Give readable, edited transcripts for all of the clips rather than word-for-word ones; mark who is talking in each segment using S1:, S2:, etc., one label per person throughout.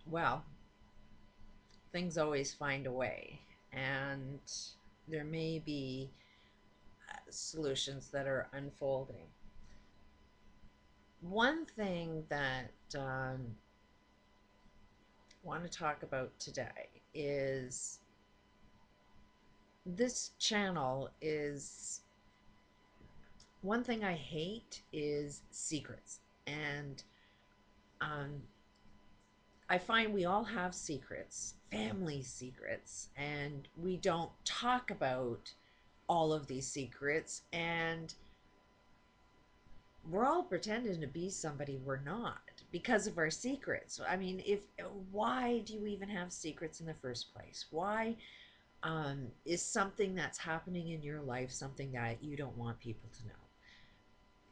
S1: Well, things always find a way, and there may be solutions that are unfolding. One thing that I want to talk about today is this channel is one thing I hate is secrets. And um, I find we all have secrets, family secrets, and we don't talk about all of these secrets. And we're all pretending to be somebody we're not because of our secrets. I mean, if why do you even have secrets in the first place? Why is something that's happening in your life something that you don't want people to know?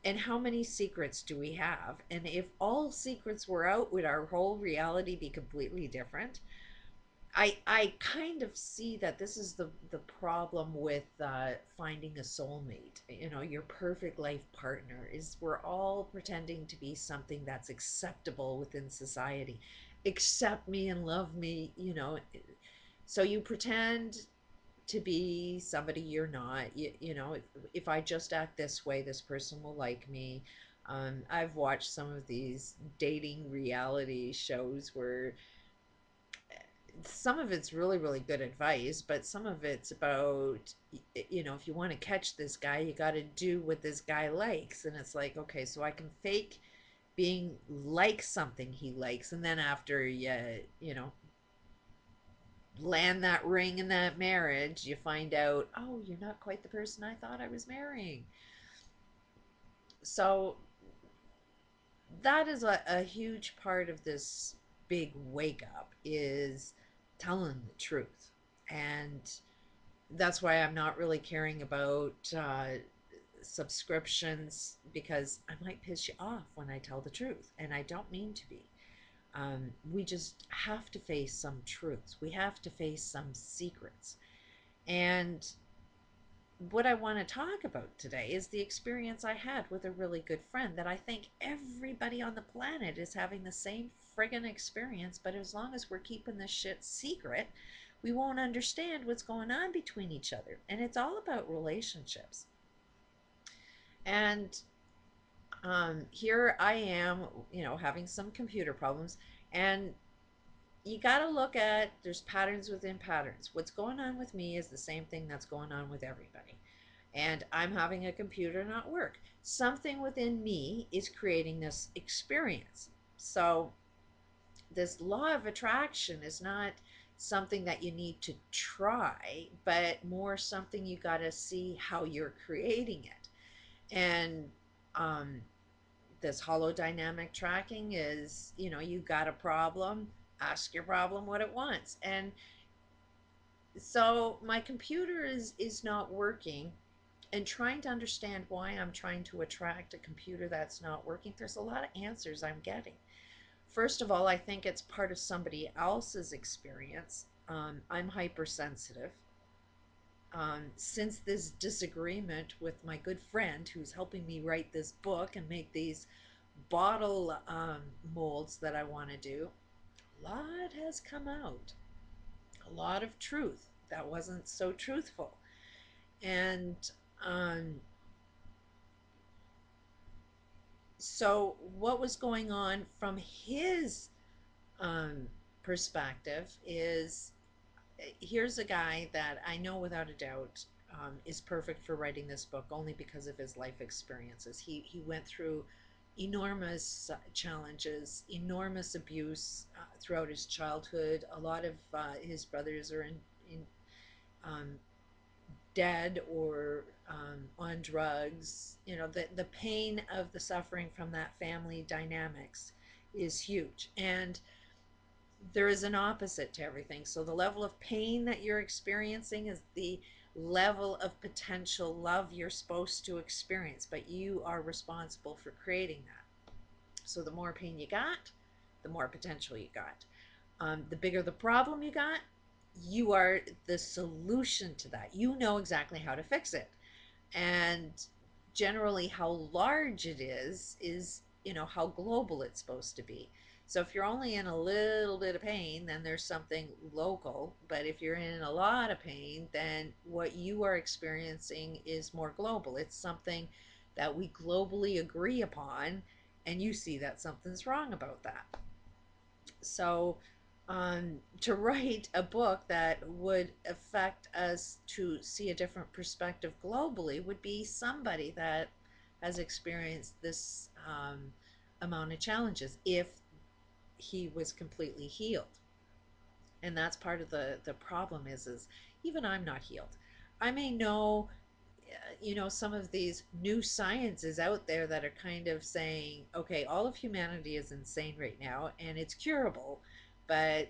S1: And how many secrets do we have? And if all secrets were out, would our whole reality be completely different? I kind of see that this is the problem with finding a soulmate. You know, your perfect life partner is we're all pretending to be something that's acceptable within society. Accept me and love me, you know. So you pretend to be somebody you're not. If I just act this way, this person will like me. I've watched some of these dating reality shows where some of it's really really good advice, but some of it's about, if you want to catch this guy, you got to do what this guy likes. And it's like, okay, so I can fake being like something he likes, and then after you land that ring in that marriage, you find out, oh, you're not quite the person I thought I was marrying. So that is a huge part of this big wake up, is telling the truth. And that's why I'm not really caring about subscriptions, because I might piss you off when I tell the truth, and I don't mean to be. We just have to face some truths. We have to face some secrets. And what I want to talk about today is the experience I had with a really good friend that I think everybody on the planet is having the same friggin' experience, but as long as we're keeping this shit secret, we won't understand what's going on between each other. And it's all about relationships. And here I am, having some computer problems. And you got to look at, there's patterns within patterns. What's going on with me is the same thing that's going on with everybody. And I'm having a computer not work. Something within me is creating this experience. So, this law of attraction is not something that you need to try, but more something you got to see how you're creating it. And this holodynamic tracking is, you got a problem, ask your problem what it wants. And so my computer is not working, and trying to understand why I'm trying to attract a computer that's not working, there's a lot of answers I'm getting. First of all, I think it's part of somebody else's experience. I'm hypersensitive. Since this disagreement with my good friend who's helping me write this book and make these bottle molds that I want to do, a lot has come out. A lot of truth that wasn't so truthful. And um, so, what was going on from his um, perspective is, here's a guy that I know without a doubt is perfect for writing this book only because of his life experiences. He went through enormous challenges, enormous abuse throughout his childhood. A lot of his brothers are in um, dead or on drugs. The pain of the suffering from that family dynamics is huge. And there is an opposite to everything. So the level of pain that you're experiencing is the level of potential love you're supposed to experience, but you are responsible for creating that. So the more pain you got, the more potential you got. The bigger the problem you got, you are the solution to that. You know exactly how to fix it. And generally, how large it is how global it's supposed to be. So if you're only in a little bit of pain, then there's something local. But if you're in a lot of pain, then what you are experiencing is more global. It's something that we globally agree upon, and you see that something's wrong about that. So, to write a book that would affect us to see a different perspective globally would be somebody that has experienced this amount of challenges if he was completely healed. And that's part of the problem is even I'm not healed. I may know some of these new sciences out there that are kind of saying, okay, all of humanity is insane right now and it's curable, but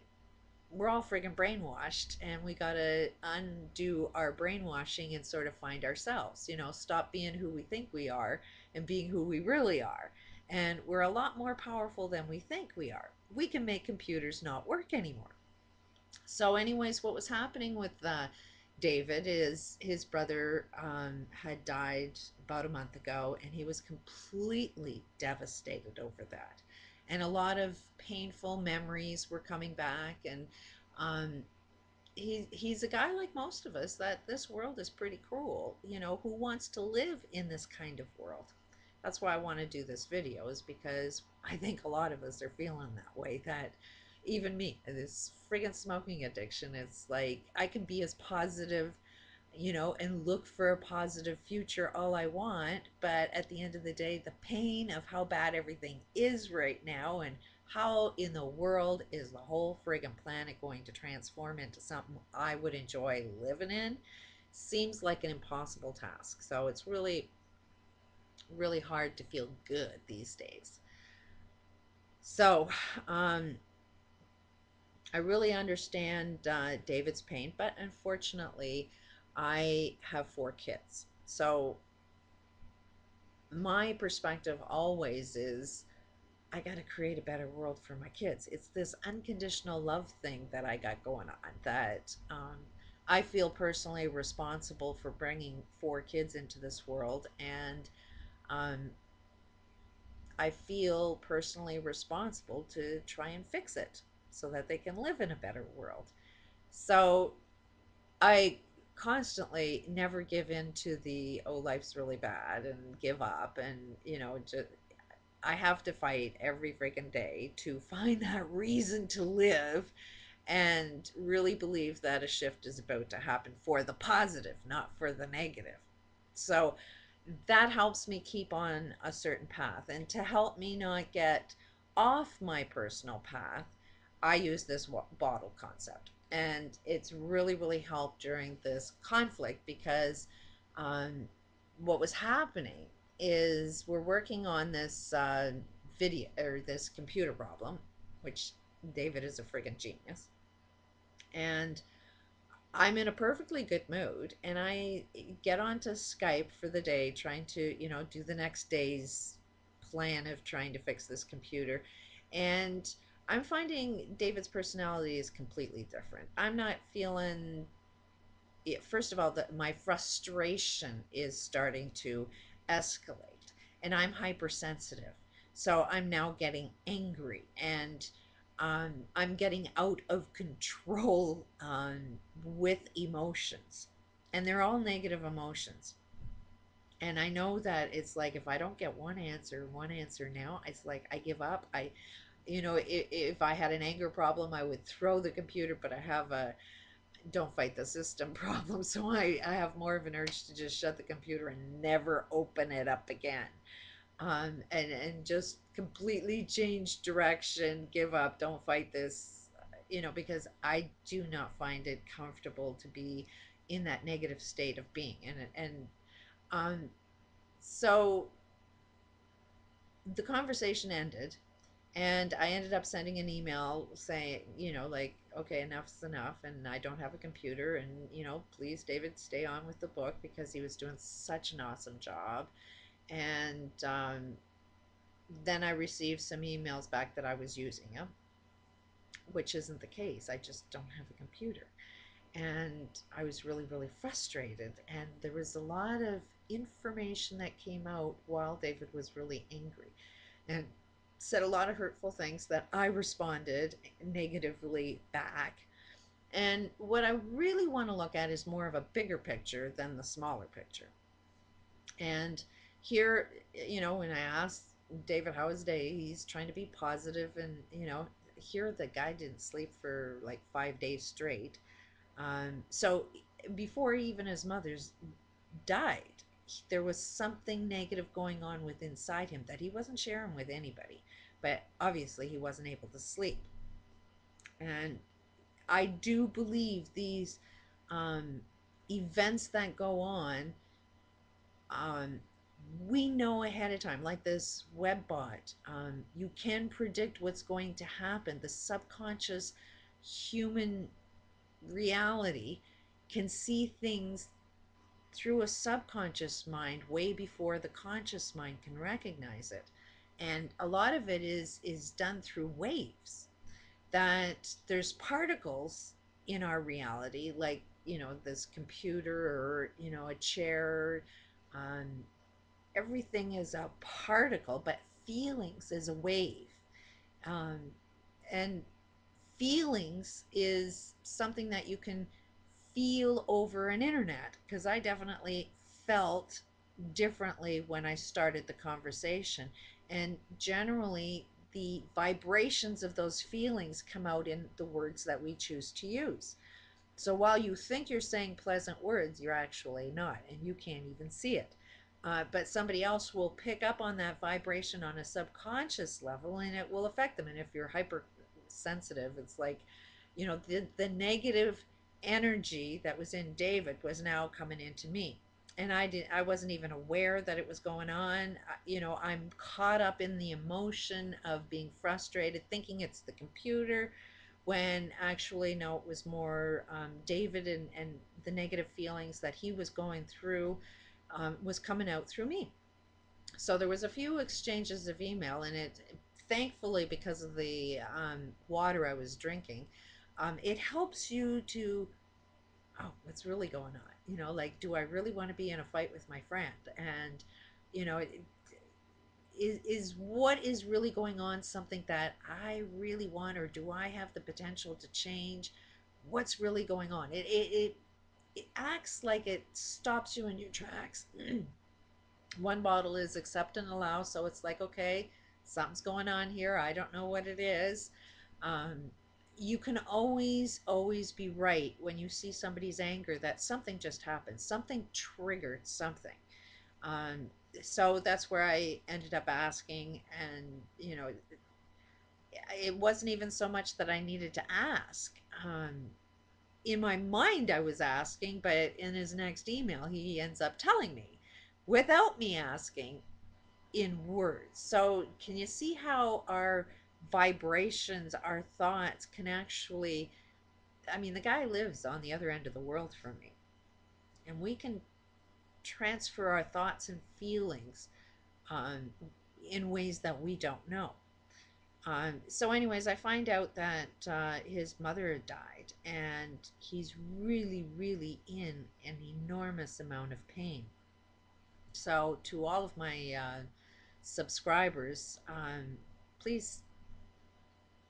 S1: we're all friggin' brainwashed and we gotta undo our brainwashing and sort of find ourselves, stop being who we think we are and being who we really are. And we're a lot more powerful than we think we are. We can make computers not work anymore. So, anyways, what was happening with David is his brother had died about a month ago, and he was completely devastated over that. And a lot of painful memories were coming back, and um, he's a guy like most of us that this world is pretty cruel. Who wants to live in this kind of world? That's why I want to do this video, is because I think a lot of us are feeling that way. That even me, this friggin' smoking addiction, it's like I can be as positive, and look for a positive future all I want, but at the end of the day, the pain of how bad everything is right now and how in the world is the whole friggin' planet going to transform into something I would enjoy living in seems like an impossible task. So it's really, really hard to feel good these days. So, I really understand David's pain, but unfortunately, I have 4 kids. So my perspective always is I got to create a better world for my kids. It's this unconditional love thing that I got going on that I feel personally responsible for bringing 4 kids into this world. And um, I feel personally responsible to try and fix it so that they can live in a better world. So I constantly never give in to the, oh, life's really bad and give up. And, just, I have to fight every freaking day to find that reason to live and really believe that a shift is about to happen for the positive, not for the negative. So that helps me keep on a certain path. And to help me not get off my personal path, I use this bottle concept. And it's really, really helped during this conflict because um, what was happening is we're working on this video or this computer problem, which David is a friggin' genius. And I'm in a perfectly good mood and I get onto Skype for the day trying to, do the next day's plan of trying to fix this computer. And I'm finding David's personality is completely different. I'm not feeling it. First of all, that my frustration is starting to escalate and I'm hypersensitive. So I'm now getting angry and I'm getting out of control with emotions. And they're all negative emotions. And I know that it's like if I don't get one answer now, it's like I give up. If I had an anger problem, I would throw the computer, but I have a don't fight the system problem. So I have more of an urge to just shut the computer and never open it up again. And just completely change direction, give up, don't fight this, because I do not find it comfortable to be in that negative state of being. Um, so the conversation ended, and I ended up sending an email saying, like, okay, enough's enough, and I don't have a computer, and please, David, stay on with the book because he was doing such an awesome job. And then I received some emails back that I was using them, which isn't the case. I just don't have a computer. And I was really, really frustrated. And there was a lot of information that came out while David was really angry. and said a lot of hurtful things that I responded negatively back. And what I really want to look at is more of a bigger picture than the smaller picture. And here, when I asked David how his day, he's trying to be positive, and here the guy didn't sleep for like 5 days straight. So before even his mother's died, there was something negative going on with inside him that he wasn't sharing with anybody. But obviously, he wasn't able to sleep. And I do believe these um, events that go on, um, we know ahead of time, like this web bot. You can predict what's going to happen. The subconscious human reality can see things through a subconscious mind way before the conscious mind can recognize it. And a lot of it is done through waves, that there's particles in our reality, like this computer, or a chair. um, Everything is a particle, but feelings is a wave. um, and feelings is something that you can feel over an internet, because I definitely felt differently when I started the conversation. And generally, the vibrations of those feelings come out in the words that we choose to use. So while you think you're saying pleasant words, you're actually not, and you can't even see it. But somebody else will pick up on that vibration on a subconscious level, and it will affect them. And if you're hypersensitive, it's like, the negative energy that was in David was now coming into me. And I wasn't even aware that it was going on. I'm caught up in the emotion of being frustrated, thinking it's the computer, when actually, no, it was more David, and the negative feelings that he was going through was coming out through me. So there was a few exchanges of email, and it, thankfully, because of the water I was drinking, it helps you to, oh, what's really going on? Like, do I really want to be in a fight with my friend? And it, is what is really going on something that I really want, or do I have the potential to change what's really going on? It acts like it stops you in your tracks. One bottle is accept and allow, so it's like, okay, something's going on here. I don't know what it is. Um, you can always be right when you see somebody's anger, that something just happened, something triggered something. Um, so that's where I ended up asking, and it wasn't even so much that I needed to ask. In my mind, I was asking, but in his next email, he ends up telling me without me asking, in words. So, can you see how our vibrations, our thoughts can actually? I mean, the guy lives on the other end of the world from me, and we can transfer our thoughts and feelings um, in ways that we don't know. So, anyways, I find out that his mother had died, and he's really, really in an enormous amount of pain. So, to all of my subscribers, please,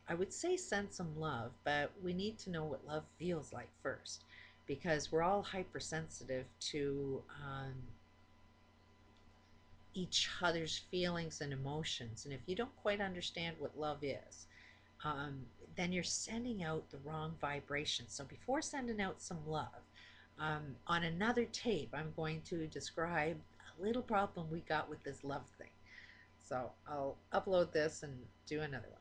S1: I would say send some love, but we need to know what love feels like first, because we're all hypersensitive to each other's feelings and emotions. And if you don't quite understand what love is, um, then you're sending out the wrong vibration. So before sending out some love, on another tape, I'm going to describe a little problem we got with this love thing. So I'll upload this and do another one.